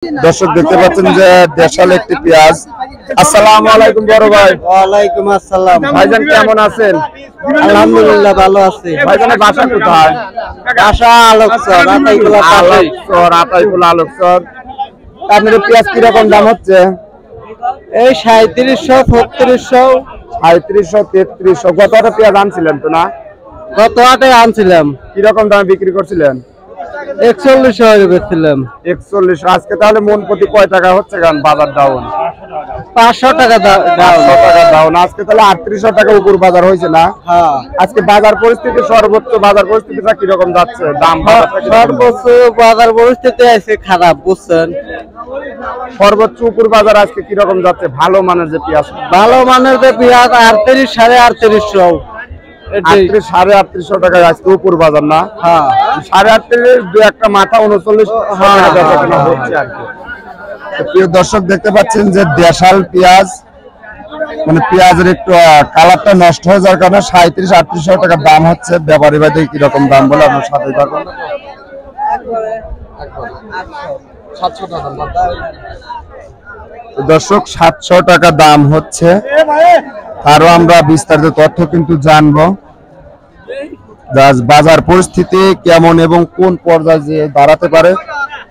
দর্শক দেখতে পাচ্ছেন যে দেশাল একটি পেঁয়াজ। আসসালামু আলাইকুম বড় ভাই। ওয়ালাইকুম আসসালাম। ভাইজান কেমন আছেন? আলহামদুলিল্লাহ ভালো আছি। ভাইজানের বাসা কোথায়? বাসা আলোকচর, আতাইকুলা আলোকচর। আপনার পেঁয়াজ কিরকম দাম হচ্ছে? এই 3700, 3600, 3500, 3300। গত হাটে পেঁয়াজ আনছিলেন তো না? গত হাটে আনছিলাম। কিরকম দামে বিক্রি করছিলেন? 4100 বেচছিলাম। 4100। আজকে তাহলে মন প্রতি কয় টাকা হচ্ছে গান বাজার ডাউন? 500 টাকা ডাউন। আজকে তাহলে 3800 টাকা উপর বাজার হয়েছে না? হ্যাঁ। আজকে বাজার পরিস্থিতি, সর্বোচ্চ বাজার পরিস্থিতিটা কিরকম যাচ্ছে? দাম সর্বোচ্চ বাজার পরিস্থিতি আছে খারাপ, বুঝছেন? সর্বোচ্চ উপর বাজার আজকে কিরকম যাচ্ছে? ভালো মানের যে পেঁয়াজ, ভালো মানের যে পেঁয়াজ 38, 3850। 38, 3850 টাকায় আজকে উপর বাজার না? হ্যাঁ। 38.5 দু একটা মাথা 39 হচ্ছে আর কি। প্রিয় দর্শক দেখতে পাচ্ছেন যে দেশাল পেঁয়াজ, মানে পেঁয়াজের একটু কালারটা নষ্ট হয়ে যাওয়ার কারণে 37-3800 টাকা দাম হচ্ছে। ব্যাপারী ভাই কিরকম দাম বলে আপনার সাথে থাকুন। দর্শক 700 টাকা দাম হচ্ছে। আরো আমরা বিস্তারিত তথ্য কিন্তু জানবো, বাজার পরিস্থিতি কেমন এবং কোন পর্যায়ে যে দাঁড়াতে পারে।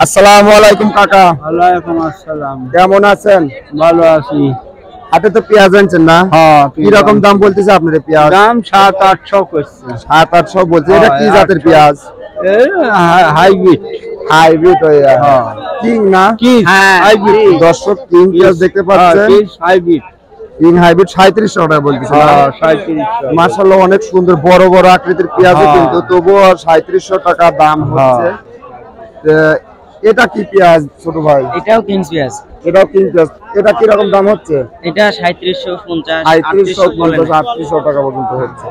আসসালামু আলাইকুম কাকা। ওয়ালাইকুম আসসালাম। কেমন আছেন? ভালো আছি। হাতে তো পেঁয়াজ আনছেন না? হ্যাঁ। কিরকম দাম বলতেছে আপনার পেঁয়াজ? দাম 700-800 করছে। 700-800 বলছে। এটা কি জাতের পেঁয়াজ? হাইব্রিড। হাইব্রিড কিং না? হাইব্রিড। দর্শক কিং পেঁয়াজ দেখতে পাচ্ছেন। হাইব্রিড। কিং হাইব্রিড 3700 টাকা বলতেছে। মাশাআল্লাহ অনেক সুন্দর বড় বড় আকৃতির পেঁয়াজ, কিন্তু তবুও 3700 টাকা দাম হচ্ছে। এটা কি পেঁয়াজ ছোট ভাই? এটাও কিংস পেঁয়াজ। এটাও কিং পেঁয়াজ। এটা কি রকম দাম হচ্ছে? এটা 3750, 3800 টাকা পর্যন্ত হচ্ছে।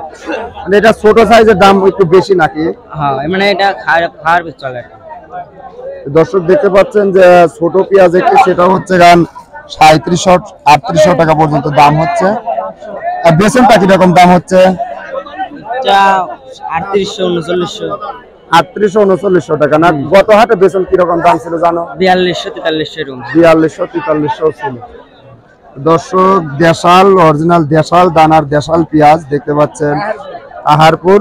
মানে এটা ছোট সাইজের দাম একটু বেশি নাকি? হ্যাঁ, মানে এটা খাওয়ার চলে। দর্শক দেখতে পাচ্ছেন যে ছোট পেঁয়াজ একটু, সেটা হচ্ছে গান 3700-3800 টাকা পর্যন্ত দাম হচ্ছে। আর বেসনটা কিরকম দাম হচ্ছে? এটা 3800, 3800-3900 টাকা না? গত হাটে বেসন কিরকম দাম ছিল জানো? 4200, 4300 4200-4300 ছিল। দর্শক দেশাল, অরিজিনাল দেশাল দানার দেশাল পেঁয়াজ দেখতে পাচ্ছেন আহারপুর।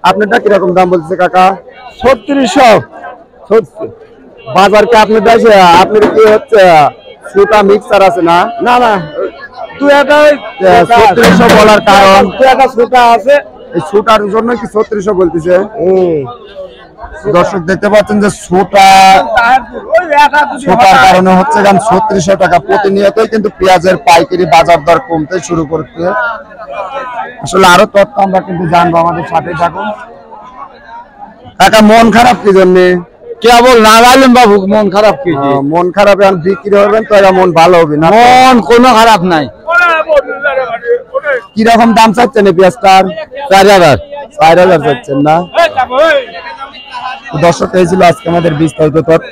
আপনারটা কিরকম দাম বলছে কাকা? 3600। বাজার কি আপনার দেশে? আপনার কি হচ্ছে সুতা মিক্সার আছে না? না না, তুই একটা 3600 বলার কারণ একটা সুতা আছে, এই সুতার জন্য কি 3600 বলতেছে? দর্শক দেখতে পাচ্ছেন যে সুতার কারণে হচ্ছে গান 3600 টাকা। প্রতিনিয়তই কিন্তু পেঁয়াজের পাইকারি বাজার দর কমতে শুরু করতে। আসলে আরো তথ্য আমরা কিন্তু জানবো, আমাদের সাথে থাকুন। কাকা মন খারাপ কি জন্যে? কেবল নাগালেন বাবু, মন খারাপ কি? মন খারাপ এখন বিক্রি হবেন তো এরা মন ভালো হবে না? মন কোনো খারাপ নাই। কিরকম দাম চাচ্ছেন এই পেঁয়াজটার? 4000 চাচ্ছেন না? দর্শক এই ছিল আজকে আমাদের বিস্তারিত তথ্য।